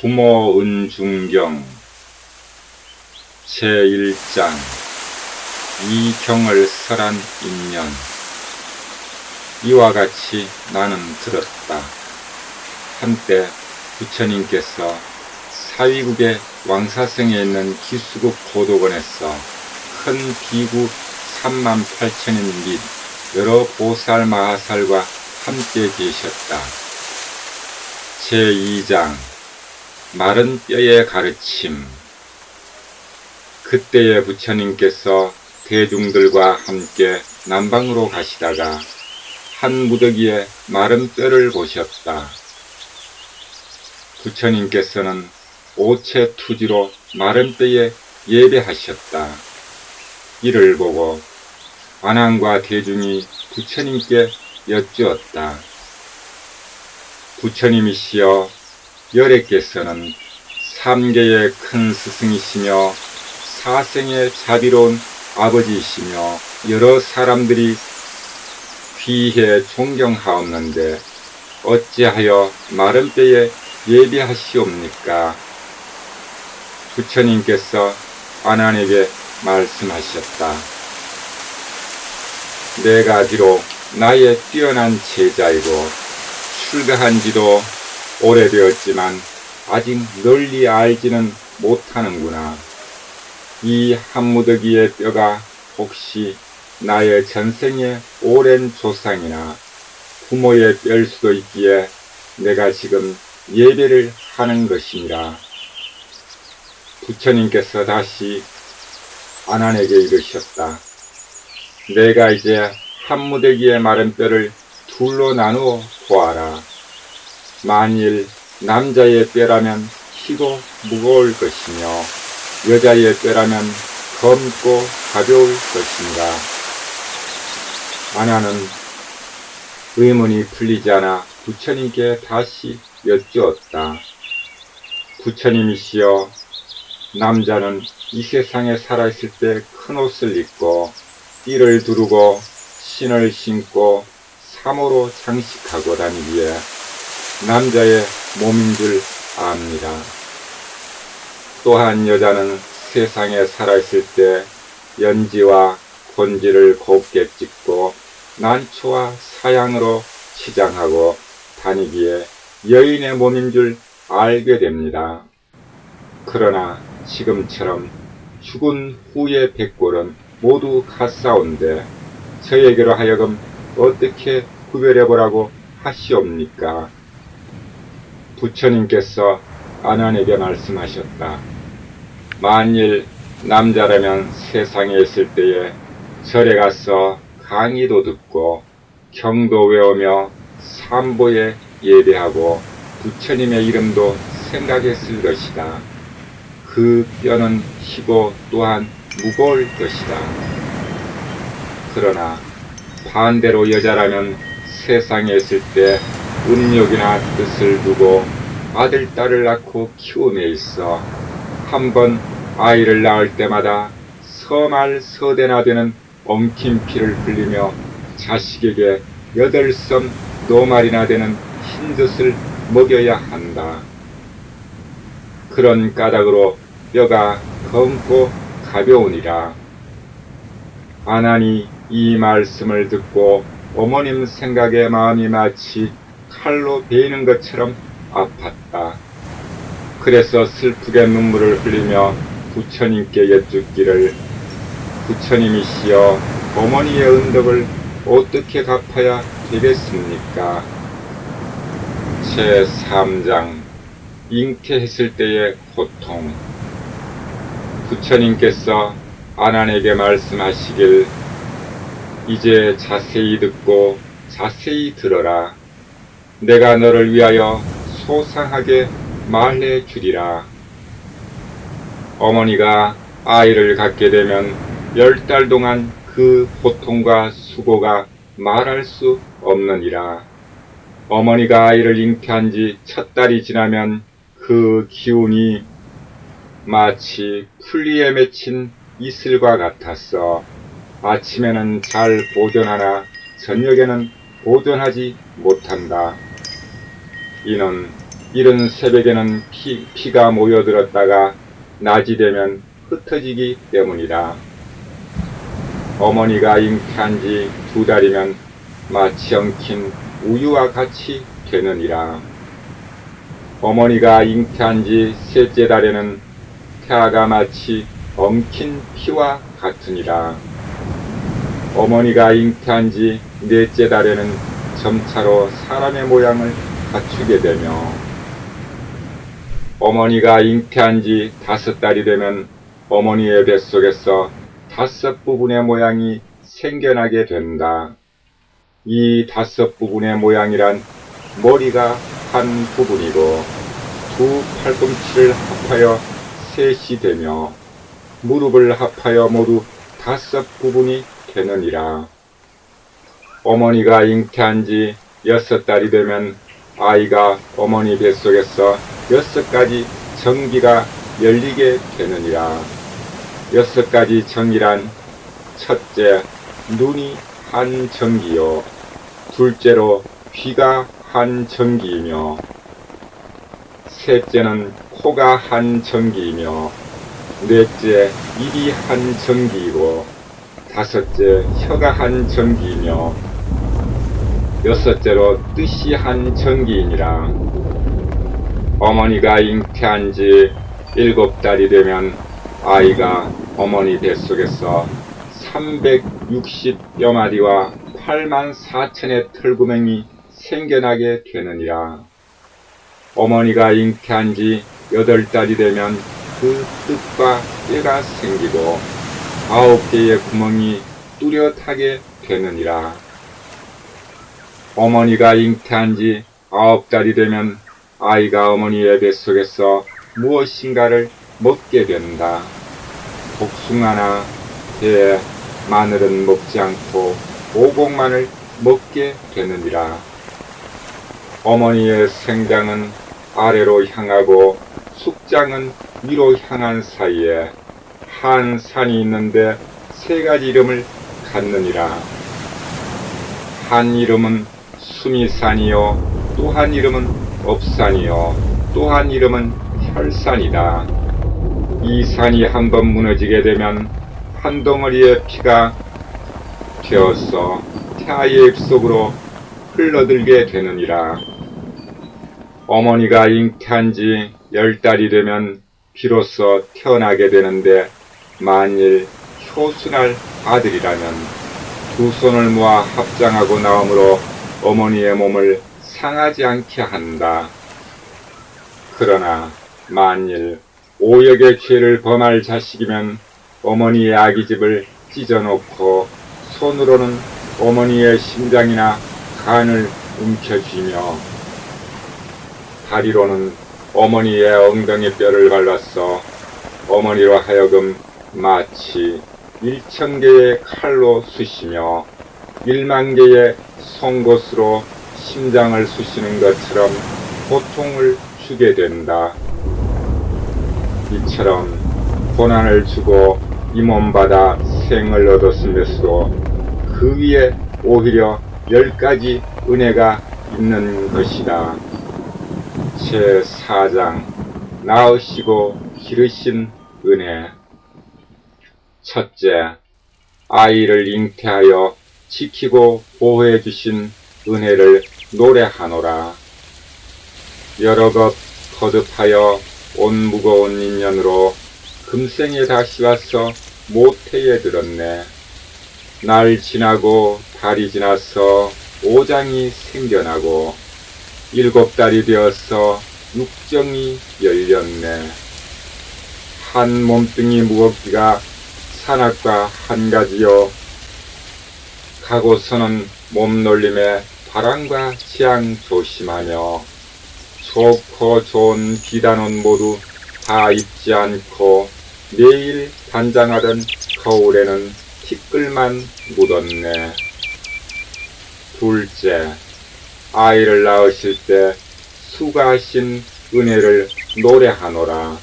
부모 은중경 제1장 이경을 설한 인연. 이와 같이 나는 들었다. 한때 부처님께서 사위국의 왕사성에 있는 기수국 고도원에서 큰 비구 38,000인 및 여러 보살 마하살과 함께 계셨다. 제2장 마른 뼈의 가르침. 그때의 부처님께서 대중들과 함께 남방으로 가시다가 한 무더기에 마른 뼈를 보셨다. 부처님께서는 오체 투지로 마른 뼈에 예배하셨다. 이를 보고 관왕과 대중이 부처님께 여쭈었다. 부처님이시여, 열애께서는 삼계의 큰 스승이시며 사생의 자비로운 아버지이시며 여러 사람들이 귀해 존경하옵는데 어찌하여 마른 뼈에 예배하시옵니까? 부처님께서 아난에게 말씀하셨다. 내가 비록 나의 뛰어난 제자이고 출가한 지도 오래되었지만 아직 널리 알지는 못하는구나. 이 한무더기의 뼈가 혹시 나의 전생의 오랜 조상이나 부모의 뼈일 수도 있기에 내가 지금 예배를 하는 것이니라. 부처님께서 다시 아난에게 이르셨다. 내가 이제 한무더기의 마른 뼈를 둘로 나누어 보아라. 만일 남자의 뼈라면 희고 무거울 것이며 여자의 뼈라면 검고 가벼울 것인가. 아난은 의문이 풀리지 않아 부처님께 다시 여쭈었다. 부처님이시여, 남자는 이 세상에 살아있을 때 큰 옷을 입고 띠를 두르고 신을 신고 사모로 장식하고 다니기에 남자의 몸인 줄 압니다. 또한 여자는 세상에 살아있을 때 연지와 곤지를 곱게 찍고 난초와 사양으로 치장하고 다니기에 여인의 몸인 줄 알게 됩니다. 그러나 지금처럼 죽은 후의 백골은 모두 같사온데 저에게로 하여금 어떻게 구별해보라고 하시옵니까? 부처님께서 아난에게 말씀하셨다. 만일 남자라면 세상에 있을 때에 절에 가서 강의도 듣고 경도 외우며 삼보에 예배하고 부처님의 이름도 생각했을 것이다. 그 뼈는 희고 또한 무거울 것이다. 그러나 반대로 여자라면 세상에 있을 때 음욕이나 뜻을 두고 아들, 딸을 낳고 키움에 있어 한번 아이를 낳을 때마다 서말 서대나 되는 엉킨 피를 흘리며 자식에게 8섬 노말이나 되는 흰젖을 먹여야 한다. 그런 까닭으로 뼈가 검고 가벼우니라. 아난이 이 말씀을 듣고 어머님 생각에 마음이 마치 칼로 베이는 것처럼 아팠다. 그래서 슬프게 눈물을 흘리며 부처님께 여쭙기를, 부처님이시여, 어머니의 은덕을 어떻게 갚아야 되겠습니까? 제3장 잉태했을 때의 고통. 부처님께서 아난에게 말씀하시길, 이제 자세히 듣고 자세히 들어라. 내가 너를 위하여 소상하게 말해 주리라. 어머니가 아이를 갖게 되면 10달 동안 그 고통과 수고가 말할 수 없느니라. 어머니가 아이를 잉태한 지 첫 달이 지나면 그 기운이 마치 풀리에 맺힌 이슬과 같았어. 아침에는 잘 보존하나 저녁에는 보존하지 못한다. 이는 이른 새벽에는 피가 모여들었다가 낮이 되면 흩어지기 때문이라. 어머니가 잉태한 지 2달이면 마치 엉킨 우유와 같이 되느니라. 어머니가 잉태한 지 3째 달에는 태아가 마치 엉킨 피와 같으니라. 어머니가 잉태한 지 4째 달에는 점차로 사람의 모양을 갖추게 되며, 어머니가 잉태한 지 5달이 되면 어머니의 뱃속에서 5부분의 모양이 생겨나게 된다. 이 5부분의 모양이란 머리가 한 부분이고 두 팔꿈치를 합하여 셋이 되며 무릎을 합하여 모두 5부분이 되느니라. 어머니가 잉태한 지 6달이 되면 아이가 어머니 뱃속에서 6가지 정기가 열리게 되느니라. 6가지 정기란 첫째, 눈이 한 정기요. 둘째로 귀가 한 정기이며, 셋째는 코가 한 정기이며, 넷째 입이 한 정기이고, 다섯째 혀가 한 정기이며, 여섯째로 뜻이 한 정기이니라. 어머니가 잉태한 지 7달이 되면 아이가 어머니 뱃속에서 360여 마리와 84,000의 털구멍이 생겨나게 되느니라. 어머니가 잉태한 지 8달이 되면 그 뜻과 뼈가 생기고 9개의 구멍이 뚜렷하게 되느니라. 어머니가 잉태한 지 9달이 되면 아이가 어머니의 뱃속에서 무엇인가를 먹게 된다. 복숭아나 배, 마늘은 먹지 않고 오곡만을 먹게 되느니라. 어머니의 생장은 아래로 향하고 숙장은 위로 향한 사이에 한 산이 있는데 3가지 이름을 갖느니라. 한 이름은 수미산이요, 또 한 이름은 업산이요, 또 한 이름은 혈산이다. 이 산이 한번 무너지게 되면 한 덩어리의 피가 되어서 태아의 입속으로 흘러들게 되느니라. 어머니가 잉태한 지 10달이 되면 비로소 태어나게 되는데, 만일 효순할 아들이라면 2 손을 모아 합장하고 나오므로 어머니의 몸을 상하지 않게 한다. 그러나 만일 오역의 죄를 범할 자식이면 어머니의 아기집을 찢어놓고 손으로는 어머니의 심장이나 간을 움켜쥐며 다리로는 어머니의 엉덩이 뼈를 발라서 어머니로 하여금 마치 1000개의 칼로 쑤시며 10,000개의 송곳으로 심장을 쑤시는 것처럼 고통을 주게 된다. 이처럼 고난을 주고 이 몸 받아 생을 얻었음에서도 그 위에 오히려 10가지 은혜가 있는 것이다. 제4장 낳으시고 기르신 은혜. 첫째, 아이를 잉태하여 지키고 보호해 주신 은혜를 노래하노라. 여러 것 거듭하여 온 무거운 인연으로 금생에 다시 와서 모태에 들었네. 날 지나고 달이 지나서 오장이 생겨나고 7달이 되어서 육정이 열렸네. 한 몸뚱이 무겁기가 산악과 한 가지요. 가고서는 몸놀림에 바람과 재앙 조심하며 좋고 좋은 비단옷 모두 다 입지 않고 매일 단장하던 거울에는 티끌만 묻었네. 둘째, 아이를 낳으실 때 수고하신 은혜를 노래하노라.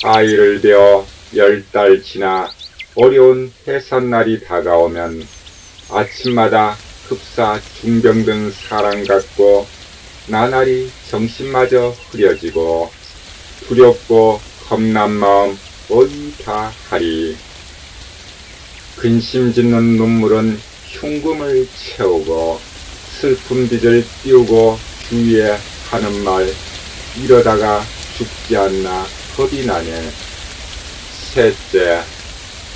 아이를 베어 10달 지나 어려운 해산날이 다가오면 아침마다 급사 중병든 사람 같고 나날이 정신마저 흐려지고 두렵고 겁난 마음 어디 다 하리. 근심 짓는 눈물은 흉금을 채우고 슬픈 빛을 띄우고 주위에 하는 말 이러다가 죽지 않나 겁이 나네. 셋째,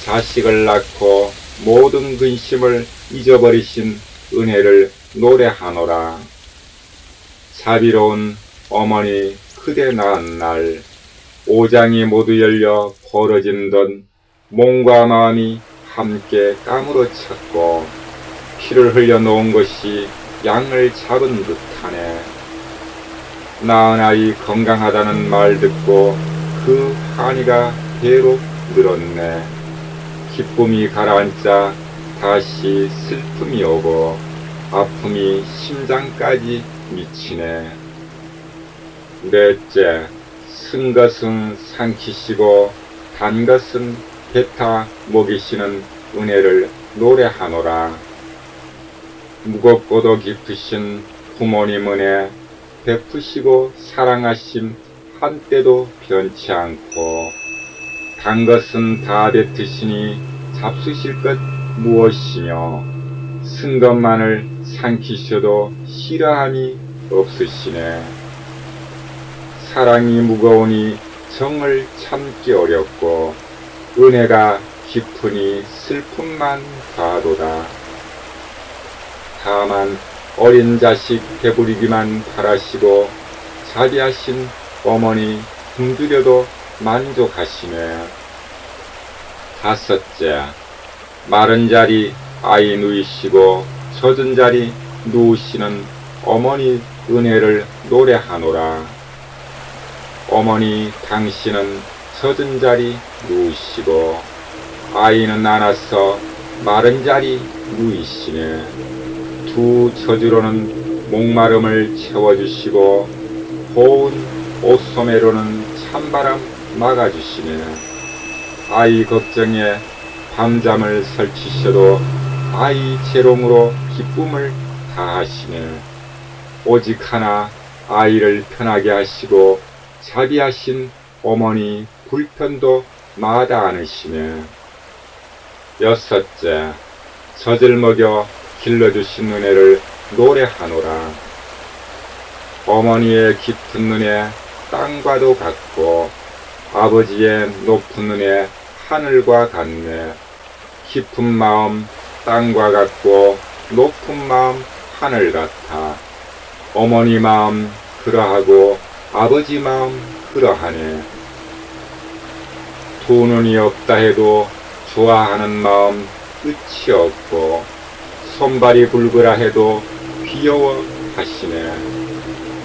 자식을 낳고 모든 근심을 잊어버리신 은혜를 노래하노라. 자비로운 어머니 그대 낳은 날 오장이 모두 열려 벌어진 듯 몸과 마음이 함께 까무러쳤고 피를 흘려 놓은 것이 양을 잡은 듯하네. 낳은 아이 건강하다는 말 듣고 그 한이가 배로 늘었네. 기쁨이 가라앉자 다시 슬픔이 오고 아픔이 심장까지 미치네. 넷째, 쓴 것은 삼키시고 단 것은 뱉어 먹이시는 은혜를 노래하노라. 무겁고도 깊으신 부모님 은혜 베푸시고 사랑하심 한때도 변치 않고 단 것은 다 뱉으시니 잡수실 것 무엇이며 쓴 것만을 삼키셔도 싫어함이 없으시네. 사랑이 무거우니 정을 참기 어렵고 은혜가 깊으니 슬픔만 과도다. 다만 어린 자식 배부리기만 바라시고 자비하신 어머니 굶주려도 만족하시네. 다섯째, 마른 자리 아이 누이시고 젖은 자리 누우시는 어머니 은혜를 노래하노라. 어머니 당신은 젖은 자리 누우시고 아이는 안아서 마른 자리 누이시네. 두 젖으로는 목마름을 채워주시고 고운 옷소매로는 찬바람 막아주시네. 아이 걱정에 밤잠을 설치셔도 아이 재롱으로 기쁨을 다하시네. 오직 하나 아이를 편하게 하시고 자비하신 어머니 불편도 마다 않으시네. 여섯째, 젖을 먹여 길러주신 은혜를 노래하노라. 어머니의 깊은 은혜 땅과도 같고 아버지의 높은 은혜 하늘과 같네. 깊은 마음 땅과 같고 높은 마음 하늘 같아. 어머니 마음 그러하고 아버지 마음 그러하네. 두 눈이 없다 해도 좋아하는 마음 끝이 없고 손발이 굵으라 해도 귀여워하시네.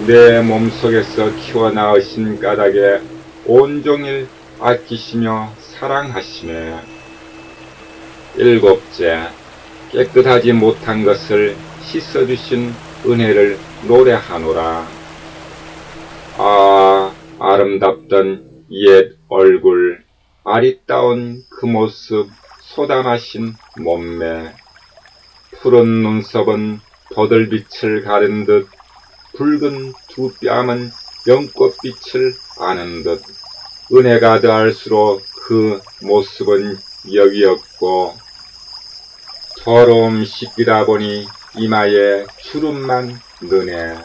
내 몸속에서 키워나으신 까닭에 온종일 아끼시며 사랑하시네. 일곱째, 깨끗하지 못한 것을 씻어주신 은혜를 노래하노라. 아, 아름답던 옛 얼굴, 아리따운 그 모습, 소담하신 몸매, 푸른 눈썹은 버들빛을 가른 듯 붉은 두 뺨은 연꽃빛을 아는 듯 은혜가 더할수록 그 모습은 여위었고 더러움 씻기다 보니 이마에 주름만 느네.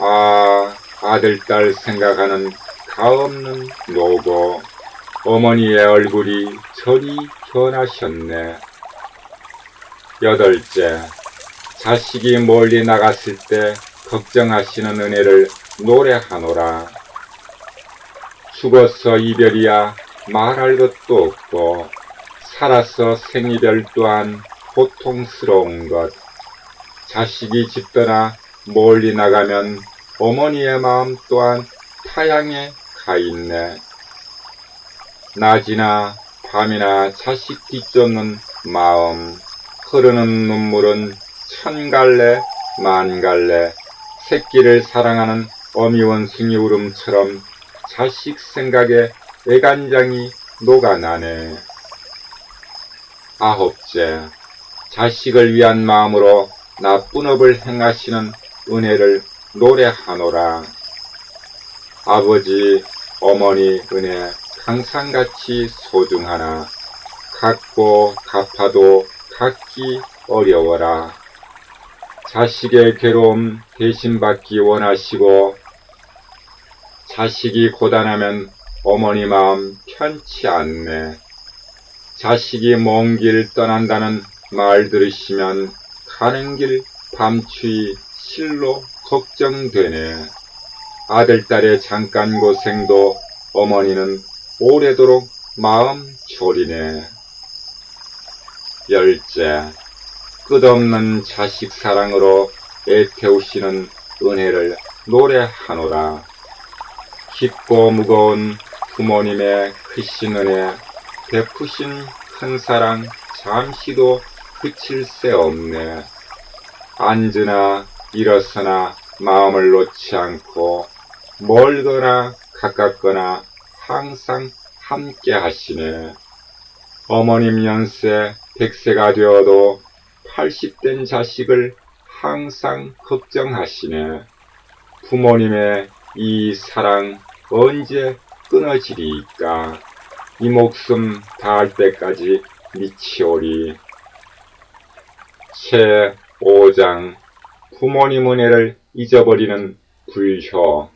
아, 아들딸 생각하는 가없는 노고 어머니의 얼굴이 저리 변하셨네. 여덟째, 자식이 멀리 나갔을 때 걱정하시는 은혜를 노래하노라. 죽어서 이별이야 말할 것도 없고 살아서 생이별 또한 고통스러운 것. 자식이 집 떠나 멀리 나가면 어머니의 마음 또한 타향에 가 있네. 낮이나 밤이나 자식 뒤쫓는 마음, 흐르는 눈물은 천갈래 만갈래 새끼를 사랑하는 어미 원숭이 울음처럼 자식 생각에 애간장이 녹아나네. 아홉째, 자식을 위한 마음으로 나쁜 업을 행하시는 은혜를 노래하노라. 아버지, 어머니 은혜 항상같이 소중하나 갚고 갚아도 갚기 어려워라. 자식의 괴로움 대신받기 원하시고 자식이 고단하면 어머니 마음 편치 않네. 자식이 먼 길 떠난다는 말 들으시면 가는 길 밤추위 실로 걱정되네. 아들딸의 잠깐 고생도 어머니는 오래도록 마음 졸이네. 열째, 끝없는 자식 사랑으로 애태우시는 은혜를 노래하노라. 깊고 무거운 부모님의 크신 은혜, 베푸신 큰 사랑 잠시도 그칠 새 없네. 앉으나 일어서나 마음을 놓지 않고 멀거나 가깝거나 항상 함께 하시네. 어머님 연세 100세가 되어도 80된 자식을 항상 걱정하시네. 부모님의 이 사랑 언제 끊어지리까? 이 목숨 다할 때까지 미치오리. 제5장 부모님 은혜를 잊어버리는 불효.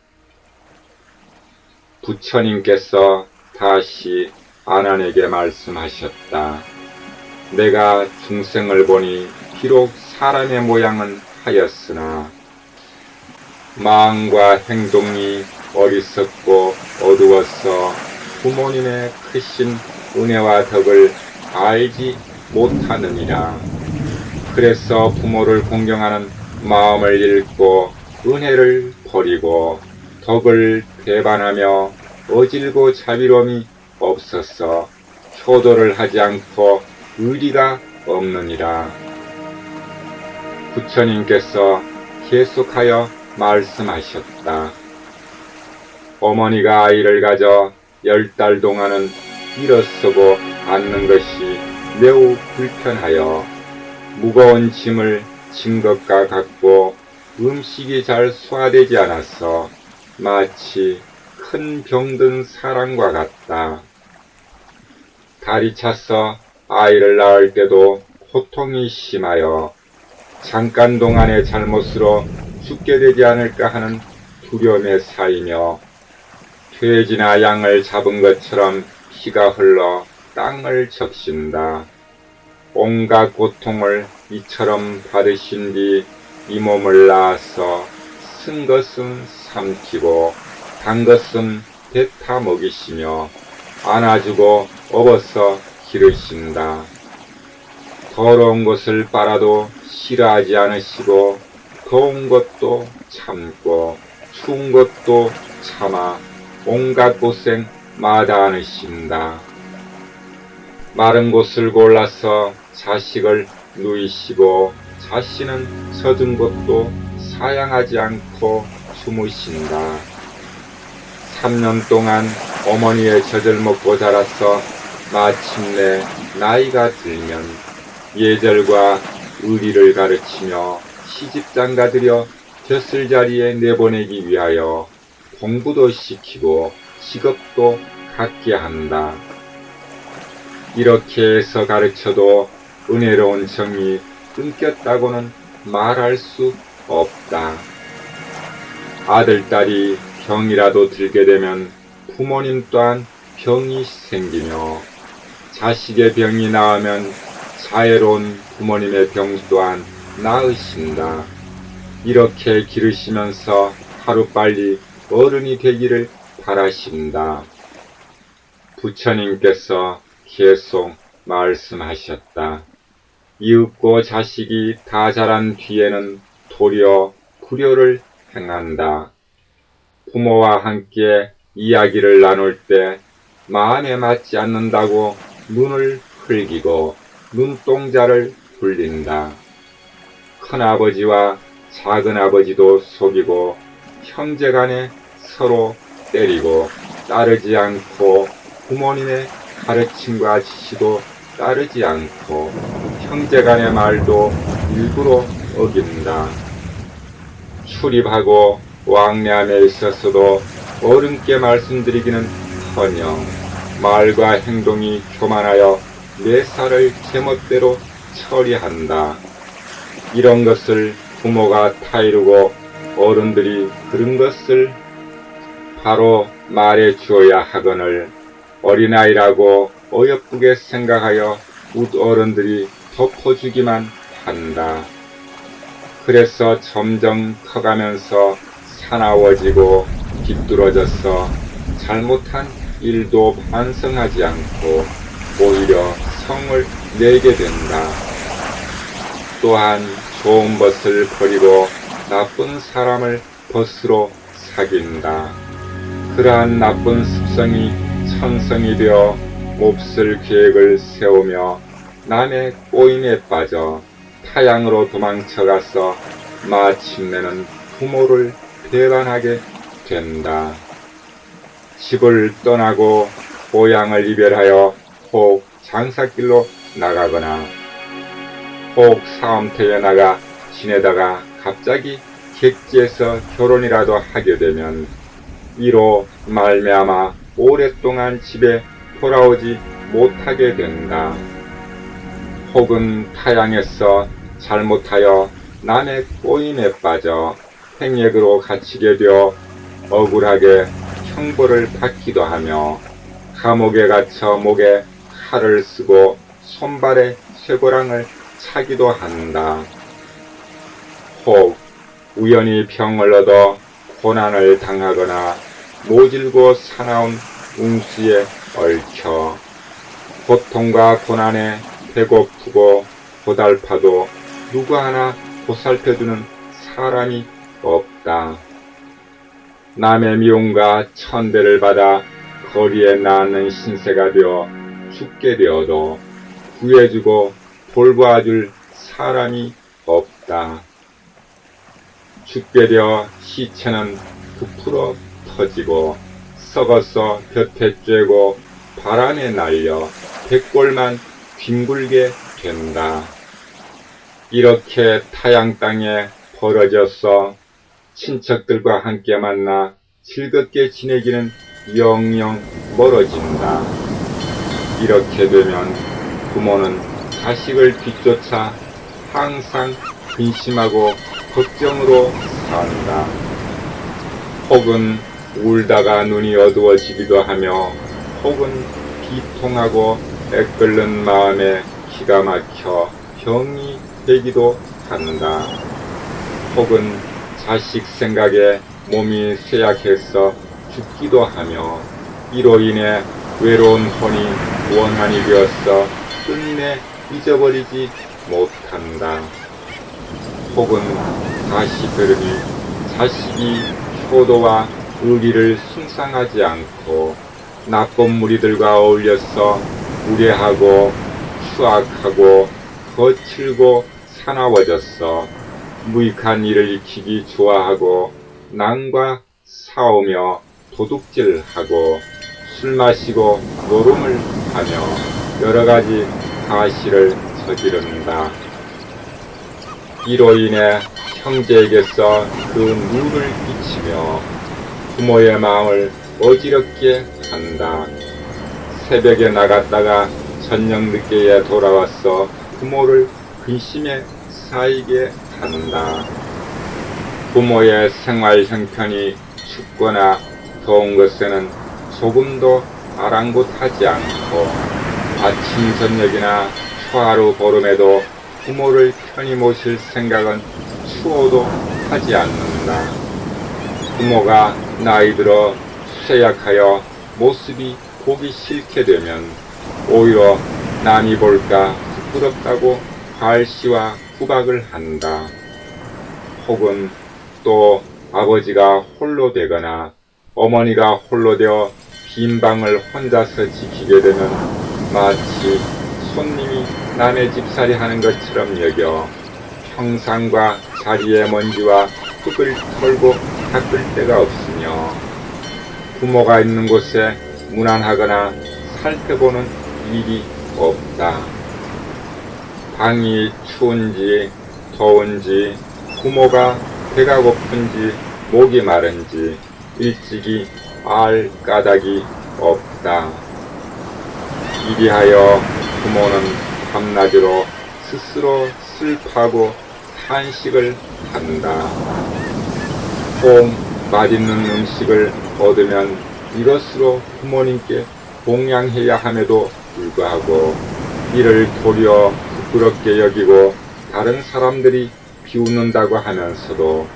부처님께서 다시 아난에게 말씀하셨다. 내가 중생을 보니 비록 사람의 모양은 하였으나 마음과 행동이 어리석고 어두워서 부모님의 크신 은혜와 덕을 알지 못하느니라. 그래서 부모를 공경하는 마음을 잃고 은혜를 버리고 덕을 배반하며 어질고 자비로움이 없어서 효도를 하지 않고 의리가 없느니라. 부처님께서 계속하여 말씀하셨다. 어머니가 아이를 가져 10달 동안은 일어서고 앉는 것이 매우 불편하여 무거운 짐을 진 것과 같고 음식이 잘 소화되지 않아서 마치 큰 병든 사람과 같다. 다리 차서 아이를 낳을 때도 고통이 심하여 잠깐 동안의 잘못으로 죽게 되지 않을까 하는 두려움에 쌓이며 돼지나 양을 잡은 것처럼 피가 흘러 땅을 적신다. 온갖 고통을 이처럼 받으신 뒤 이 몸을 낳아서 쓴 것은 삼키고 단 것은 뱉어 먹이시며 안아주고 업어서 기르신다. 더러운 것을 빨아도 싫어하지 않으시고 더운 것도 참고 추운 것도 참아 온갖 고생 마다 않으신다. 마른 곳을 골라서 자식을 누이시고 자신은 젖은 것도 사양하지 않고 주무신다. 3년 동안 어머니의 젖을 먹고 자라서 마침내 나이가 들면 예절과 의리를 가르치며 시집장가 들여 벼슬자리에 내보내기 위하여 공부도 시키고 직업도 갖게 한다. 이렇게 해서 가르쳐도 은혜로운 정이 끊겼다고는 말할 수 없다. 아들, 딸이 병이라도 들게 되면 부모님 또한 병이 생기며 자식의 병이 나으면 자애로운 부모님의 병 또한 나으신다. 이렇게 기르시면서 하루빨리 어른이 되기를 바라신다. 부처님께서 계속 말씀하셨다. 이윽고 자식이 다 자란 뒤에는 도리어 불효를 행한다. 부모와 함께 이야기를 나눌 때 마음에 맞지 않는다고 눈을 흘기고 눈동자를 굴린다. 큰아버지와 작은아버지도 속이고 형제간에 서로 때리고 따르지 않고 부모님의 가르침과 지시도 따르지 않고 형제간의 말도 일부러 어긴다. 출입하고 왕래함에 있어서도 어른께 말씀드리기는커녕 말과 행동이 교만하여 내 살을 제멋대로 처리한다. 이런 것을 부모가 타이르고 어른들이 들은 것을 바로 말해 주어야 하거늘 어린아이라고 어여쁘게 생각하여 웃어른들이 덮어주기만 한다. 그래서 점점 커가면서 사나워지고 비뚤어져서 잘못한 일도 반성하지 않고 오히려 성을 내게 된다. 또한 좋은 것을 버리고 나쁜 사람을 벗으로 사귄다. 그러한 나쁜 습성이 천성이 되어 몹쓸 계획을 세우며 남의 꼬임에 빠져 타향으로 도망쳐가서 마침내는 부모를 배반하게 된다. 집을 떠나고 고향을 이별하여 혹 장사길로 나가거나 혹 사업터에 나가 지내다가 갑자기 객지에서 결혼이라도 하게 되면 이로 말미암아 오랫동안 집에 돌아오지 못하게 된다. 혹은 타향에서 잘못하여 남의 꼬임에 빠져 행역으로 갇히게 되어 억울하게 형벌을 받기도 하며 감옥에 갇혀 목에 칼을 쓰고 손발에 쇠고랑을 차기도 한다. 혹 우연히 병을 얻어 고난을 당하거나 모질고 사나운 웅수에 얽혀 고통과 고난에 배고프고 고달파도 누구 하나 보살펴주는 사람이 없다. 남의 미움과 천대를 받아 거리에 나앉는 신세가 되어 죽게 되어도 구해주고 돌봐줄 사람이 없다. 죽게 되어 시체는 부풀어 터지고 썩어서 볕에 쬐고 바람에 날려 백골만 뒹굴게 된다. 이렇게 타양 땅에 벌어져서 친척들과 함께 만나 즐겁게 지내기는 영영 멀어진다. 이렇게 되면 부모는 자식을 뒤쫓아 항상 근심하고 걱정으로 산다. 혹은 울다가 눈이 어두워지기도 하며 혹은 비통하고 애끓는 마음에 기가 막혀 병이 되기도 한다. 혹은 자식 생각에 몸이 쇠약해서 죽기도 하며 이로 인해 외로운 혼이 원한이 되어서 끝내 잊어버리지 못한다. 혹은 다시 들으니 자식이 효도와 의리를 숭상하지 않고 나쁜 무리들과 어울려서 무례하고 추악하고 거칠고 사나워졌어 무익한 일을 익히기 좋아하고 남과 싸우며 도둑질하고 술 마시고 노름을 하며 여러가지 가시를 저지른다. 이로 인해 형제에게서 그 누를 끼치며 부모의 마음을 어지럽게 한다. 새벽에 나갔다가 저녁 늦게에 돌아와서 부모를 근심에 쌓이게 한다. 부모의 생활 형편이 춥거나 더운 것에는 조금도 아랑곳하지 않고 아침 저녁이나 초하루 보름에도 부모를 편히 모실 생각은 추호도 하지 않는다. 부모가 나이 들어 쇠약하여 모습이 보기 싫게 되면 오히려 남이 볼까 부끄럽다고 발시와 구박을 한다. 혹은 또 아버지가 홀로 되거나 어머니가 홀로 되어 빈 방을 혼자서 지키게 되면 마치 손님이 남의 집살이 하는 것처럼 여겨 평상과 자리의 먼지와 흙을 털고 닦을 데가 없으며 부모가 있는 곳에 무난하거나 살펴보는 일이 없다. 방이 추운지 더운지 부모가 배가 고픈지 목이 마른지 일찍이 알 까닭이 없다. 이리하여 부모는 밤낮으로 스스로 슬퍼하고 탄식을 한다. 꼭 맛있는 음식을 얻으면 이것으로 부모님께 봉양해야 함에도 불구하고 이를 도리어 부끄럽게 여기고 다른 사람들이 비웃는다고 하면서도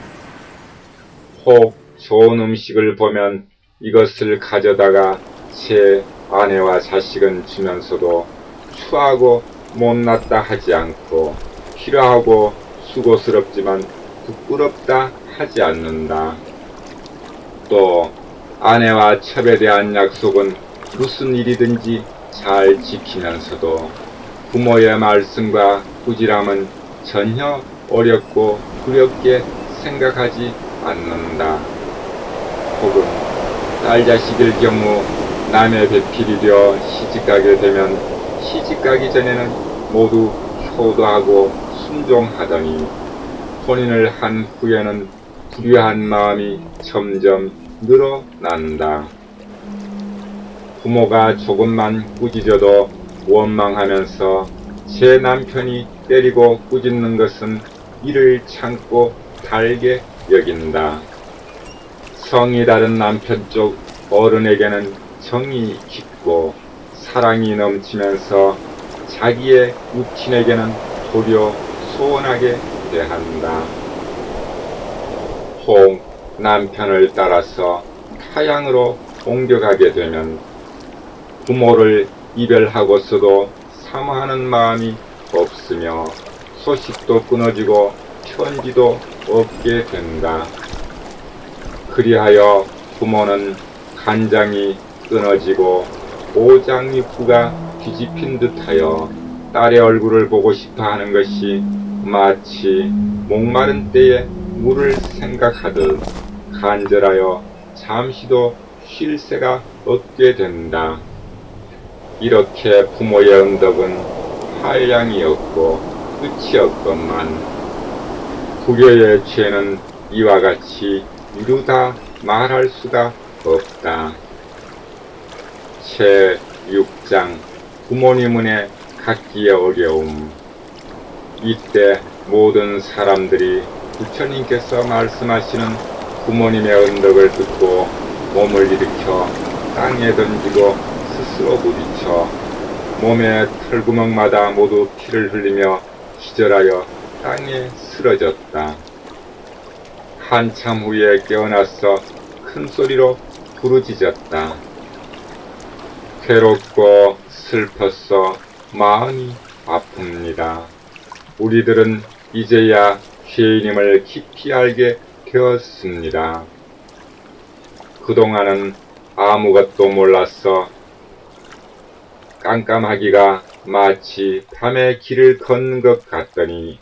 혹 좋은 음식을 보면 이것을 가져다가 제 아내와 자식은 주면서도 추하고 못났다 하지 않고 필요하고 수고스럽지만 부끄럽다 하지 않는다. 또 아내와 첩에 대한 약속은 무슨 일이든지 잘 지키면서도 부모의 말씀과 꾸지람은 전혀 어렵고 두렵게 생각하지 않는다. 혹은 딸 자식일 경우 남의 배필이 되어 시집가게 되면 시집가기 전에는 모두 효도하고 순종하더니 혼인을 한 후에는 불효한 마음이 점점 늘어난다. 부모가 조금만 꾸짖어도 원망하면서 제 남편이 때리고 꾸짖는 것은 이를 참고 달게 여긴다. 성이 다른 남편 쪽 어른에게는 정이 깊고 사랑이 넘치면서 자기의 육친에게는 도리어 소원하게 대한다. 혹 남편을 따라서 타향으로 옮겨가게 되면 부모를 이별하고서도 사모하는 마음이 없으며 소식도 끊어지고 편지도 없게 된다. 그리하여 부모는 간장이 끊어지고 오장육부가 뒤집힌 듯하여 딸의 얼굴을 보고 싶어하는 것이 마치 목마른 때에 물을 생각하듯 간절하여 잠시도 쉴 새가 없게 된다. 이렇게 부모의 언덕은 한량이 없고 끝이 없건만 불효의 죄는 이와 같이 이루다 말할 수가 없다. 제6장 부모님 은혜 갖기의 어려움. 이때 모든 사람들이 부처님께서 말씀하시는 부모님의 언덕을 듣고 몸을 일으켜 땅에 던지고 스스로 부딪혀 몸의 털구멍마다 모두 피를 흘리며 기절하여 땅에 쓰러졌다. 한참 후에 깨어나서 큰 소리로 부르짖었다. 괴롭고 슬퍼서 마음이 아픕니다. 우리들은 이제야 죄인임을 깊이 알게 되었습니다. 그동안은 아무것도 몰라서 깜깜하기가 마치 밤에 길을 걷는 것 같더니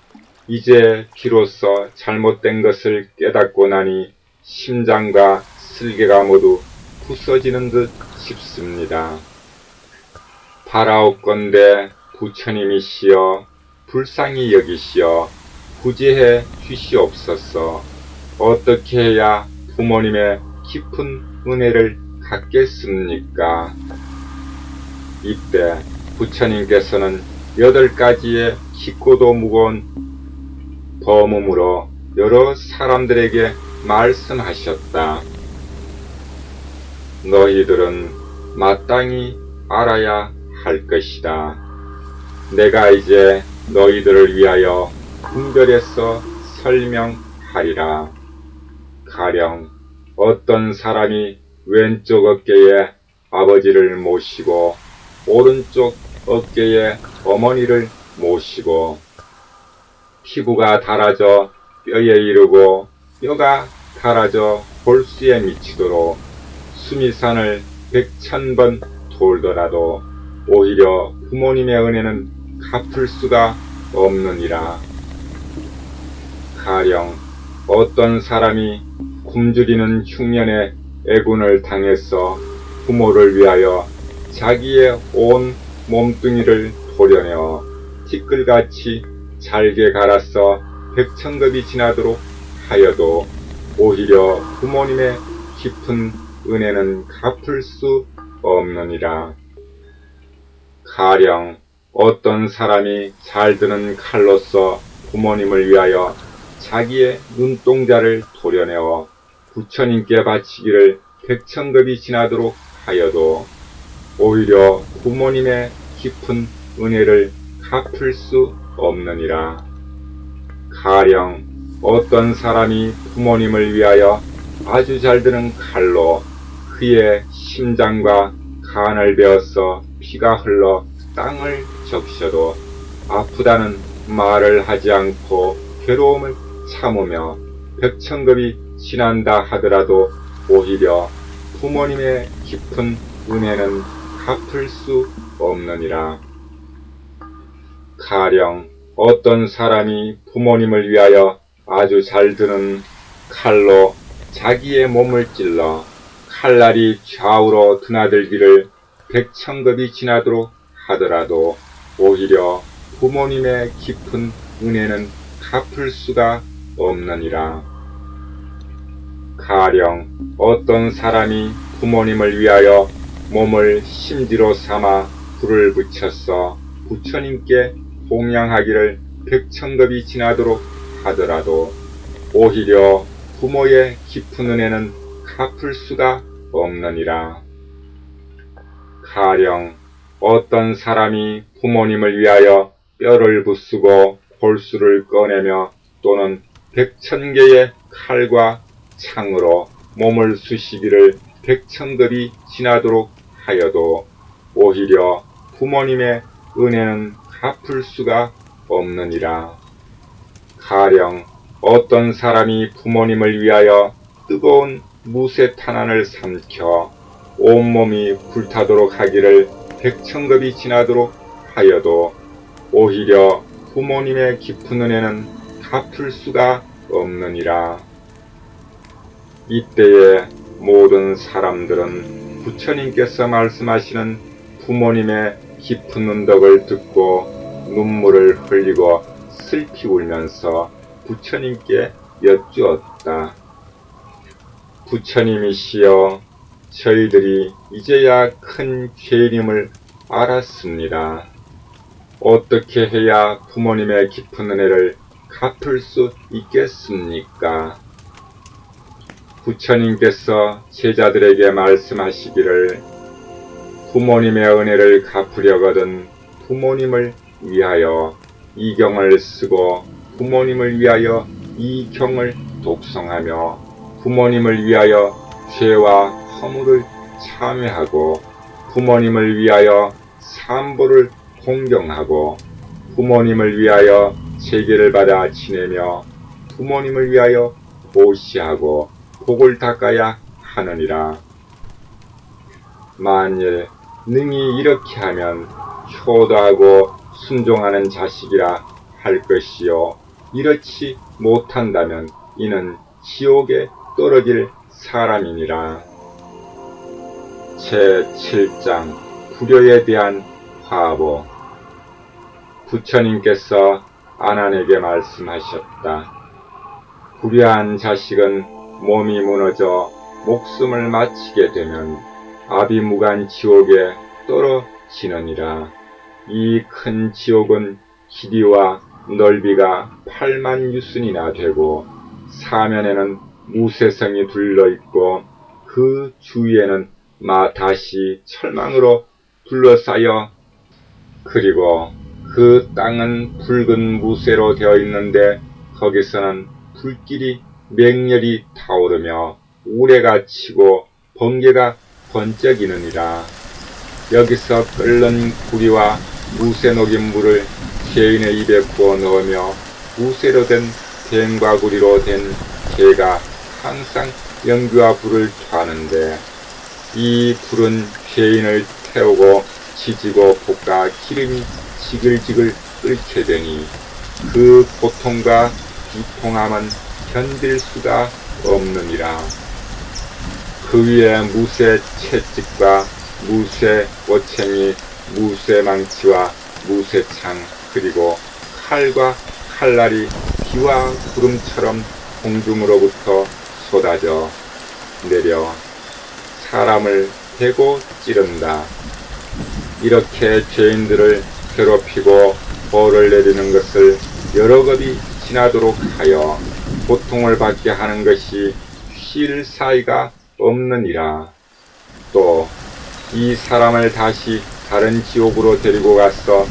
이제 비로소 잘못된 것을 깨닫고 나니 심장과 슬개가 모두 부서지는 듯 싶습니다. 바라옵건대 부처님이시여 불쌍히 여기시어 구제해 주시옵소서. 어떻게 해야 부모님의 깊은 은혜를 갖겠습니까? 이때 부처님께서는 8가지의 깊고도 무거운 범음으로 여러 사람들에게 말씀하셨다. 너희들은 마땅히 알아야 할 것이다. 내가 이제 너희들을 위하여 분별해서 설명하리라. 가령 어떤 사람이 왼쪽 어깨에 아버지를 모시고 오른쪽 어깨에 어머니를 모시고 피부가 닳아져 뼈에 이르고 뼈가 닳아져 골수에 미치도록 수미산을 100,000번 돌더라도 오히려 부모님의 은혜는 갚을 수가 없느니라. 가령 어떤 사람이 굶주리는 흉년에 애군을 당해서 부모를 위하여 자기의 온 몸뚱이를 도려내어 티끌같이 잘게 갈아서 100,000급이 지나도록 하여도 오히려 부모님의 깊은 은혜는 갚을 수 없느니라. 가령 어떤 사람이 잘 드는 칼로서 부모님을 위하여 자기의 눈동자를 도려내어 부처님께 바치기를 백천급이 지나도록 하여도 오히려 부모님의 깊은 은혜를 갚을 수 없느니라. 가령 어떤 사람이 부모님을 위하여 아주 잘 드는 칼로 그의 심장과 간을 베어서 피가 흘러 땅을 적셔도 아프다는 말을 하지 않고 괴로움을 참으며 백천급이 지난다 하더라도 오히려 부모님의 깊은 은혜는 갚을 수 없느니라. 가령 어떤 사람이 부모님을 위하여 아주 잘 드는 칼로 자기의 몸을 찔러 칼날이 좌우로 드나들기를 백천급이 지나도록 하더라도 오히려 부모님의 깊은 은혜는 갚을 수가 없느니라. 가령 어떤 사람이 부모님을 위하여 몸을 심지로 삼아 불을 붙여서 부처님께 봉양하기를 백천급이 지나도록 하더라도 오히려 부모의 깊은 은혜는 갚을 수가 없느니라. 가령 어떤 사람이 부모님을 위하여 뼈를 부수고 골수를 꺼내며 또는 100,000개의 칼과 창으로 몸을 쑤시기를 백천급이 지나도록 하여도 오히려 부모님의 은혜는 갚을 수가 없느니라. 가령 어떤 사람이 부모님을 위하여 뜨거운 무쇠탄환을 삼켜 온몸이 불타도록 하기를 백천급이 지나도록 하여도 오히려 부모님의 깊은 은혜는 갚을 수가 없느니라. 이때에 모든 사람들은 부처님께서 말씀하시는 부모님의 깊은 은덕을 듣고 눈물을 흘리고 슬피 울면서 부처님께 여쭈었다. 부처님이시여, 저희들이 이제야 큰 죄인임을 알았습니다. 어떻게 해야 부모님의 깊은 은혜를 갚을 수 있겠습니까? 부처님께서 제자들에게 말씀하시기를 부모님의 은혜를 갚으려거든 부모님을 위하여 이 경을 쓰고 부모님을 위하여 이 경을 독송하며 부모님을 위하여 죄와 허물을 참회하고 부모님을 위하여 삼보를 공경하고 부모님을 위하여 제계를 받아 지내며 부모님을 위하여 보시하고 복을 닦아야 하느니라. 만일 능히 이렇게 하면 효도하고 순종하는 자식이라 할 것이요, 이렇지 못한다면 이는 지옥에 떨어질 사람이니라. 제7장 불효에 대한 화보. 부처님께서 아난에게 말씀하셨다. 불효한 자식은 몸이 무너져 목숨을 마치게 되면 아비무간 지옥에 떨어지느니라. 이 큰 지옥은 길이와 넓이가 8만 유순이나 되고 사면에는 무쇠성이 둘러있고 그 주위에는 다시 철망으로 둘러싸여 그리고 그 땅은 붉은 무쇠로 되어 있는데 거기서는 불길이 맹렬히 타오르며 우레가 치고 번개가 번쩍이느니라. 여기서 끓는 구리와 무쇠 녹인 물을 죄인의 입에 부어 넣으며 무쇠로 된 뱀과 구리로 된 개가 항상 연기와 불을 토하는데 이 불은 죄인을 태우고 지지고 볶아 기름이 지글지글 끓게 되니 그 고통과 비통함은 견딜 수가 없느니라. 그 위에 무쇠 채찍과 무쇠 워챙이, 무쇠 망치와 무쇠 창, 그리고 칼과 칼날이 비와 구름처럼 공중으로부터 쏟아져 내려 사람을 베고 찌른다. 이렇게 죄인들을 괴롭히고 벌을 내리는 것을 여러 겁이 지나도록 하여 고통을 받게 하는 것이 쉴 사이가 없느니라. 또 이 사람을 다시 다른 지옥으로 데리고 가서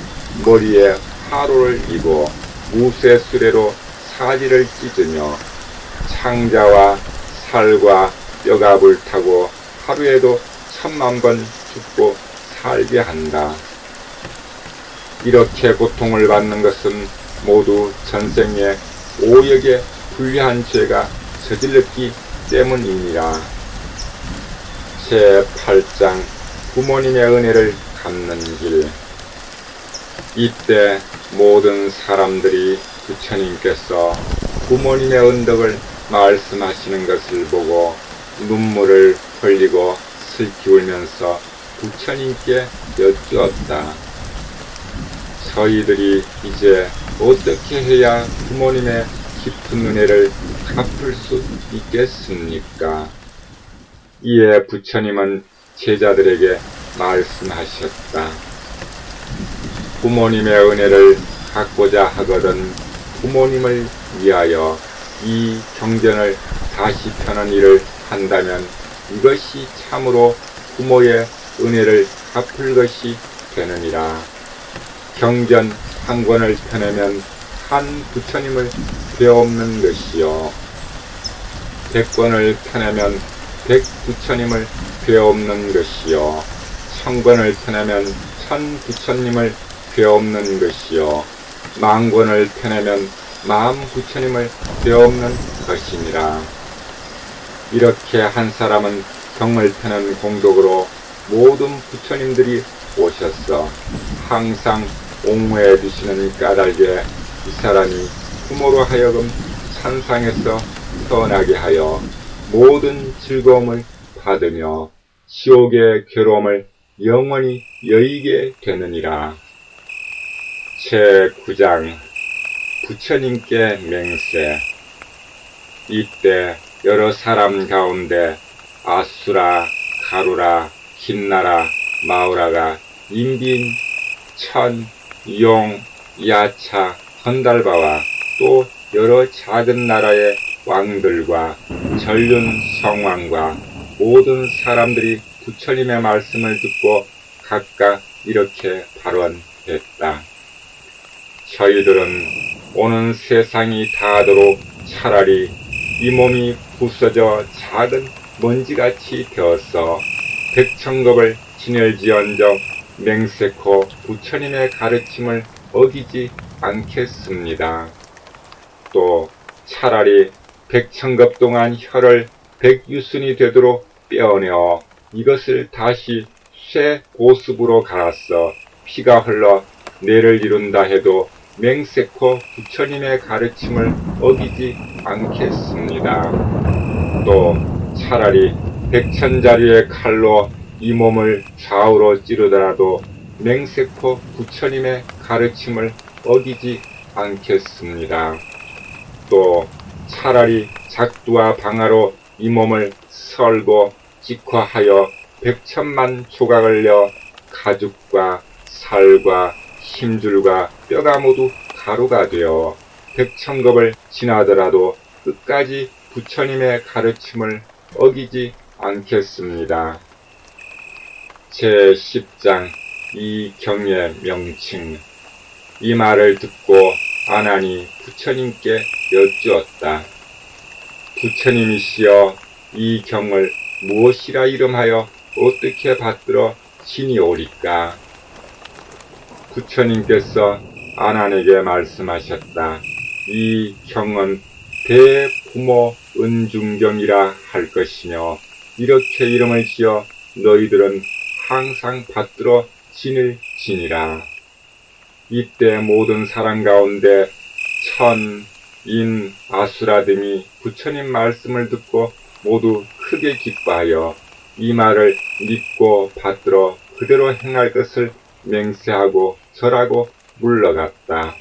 머리에 화로를 입어 무쇠 수레로 사지를 찢으며 창자와 살과 뼈가 불타고 하루에도 10,000,000번 죽고 살게 한다. 이렇게 고통을 받는 것은 모두 전생에 오역에 불리한 죄가 저질렀기 때문이니라. 제8장 부모님의 은혜를 갚는 길. 이때 모든 사람들이 부처님께서 부모님의 은덕을 말씀하시는 것을 보고 눈물을 흘리고 슬피 울면서 부처님께 여쭈었다. 저희들이 이제 어떻게 해야 부모님의 깊은 은혜를 갚을 수 있겠습니까? 이에 부처님은 제자들에게 말씀하셨다. 부모님의 은혜를 갚고자 하거든 부모님을 위하여 이 경전을 다시 펴는 일을 한다면 이것이 참으로 부모의 은혜를 갚을 것이 되느니라. 경전 한 권을 펴내면 한 부처님을 되옵는 것이요 100권을 펴내면 100부처님을 되옵는 것이요 1000권을 펴내면 1000부처님을 되옵는 것이요 10,000권을 펴내면 10,000부처님을 되옵는 것이니라. 이렇게 한 사람은 경을 펴는 공덕으로 모든 부처님들이 오셔서 항상 옹호해 주시는 까닭에 이 사람이 부모로 하여금 산상에서 태어나게 하여 모든 즐거움을 받으며 지옥의 괴로움을 영원히 여의게 되느니라. 제9장 부처님께 맹세. 이때 여러 사람 가운데 아수라, 가루라, 긴나라, 마우라가 인빈, 천, 용, 야차, 건달바와 또 여러 작은 나라의 왕들과 전륜 성왕과 모든 사람들이 부처님의 말씀을 듣고 각각 이렇게 발언했다. 저희들은 오는 세상이 다하도록 차라리 이 몸이 부서져 작은 먼지같이 되어서 백천겁을 지낼지언정 맹세코 부처님의 가르침을 어기지 않겠습니다. 또 차라리 백천겁 동안 혀를 백유순이 되도록 빼어내어 이것을 다시 쇠 고습으로 갈아서 피가 흘러 뇌를 이룬다 해도 맹세코 부처님의 가르침을 어기지 않겠습니다. 또 차라리 백천자리의 칼로 이 몸을 좌우로 찌르더라도 맹세코 부처님의 가르침을 어기지 않겠습니다. 또 차라리 작두와 방아로 이 몸을 썰고 직화하여 100,000,000 조각을 려 가죽과 살과 힘줄과 뼈가 모두 가루가 되어 100,000겁을 지나더라도 끝까지 부처님의 가르침을 어기지 않겠습니다. 제10장 이 경의 명칭. 이 말을 듣고 아난이 부처님께 여쭈었다. 부처님이시여 이 경을 무엇이라 이름하여 어떻게 받들어 지니오리까? 부처님께서 아난에게 말씀하셨다. 이 경은 대부모 은중경이라 할 것이며 이렇게 이름을 지어 너희들은 항상 받들어 지닐 지니라. 이때 모든 사람 가운데 천, 인, 아수라 등이 부처님 말씀을 듣고 모두 크게 기뻐하여 이 말을 믿고 받들어 그대로 행할 것을 맹세하고 절하고 물러갔다.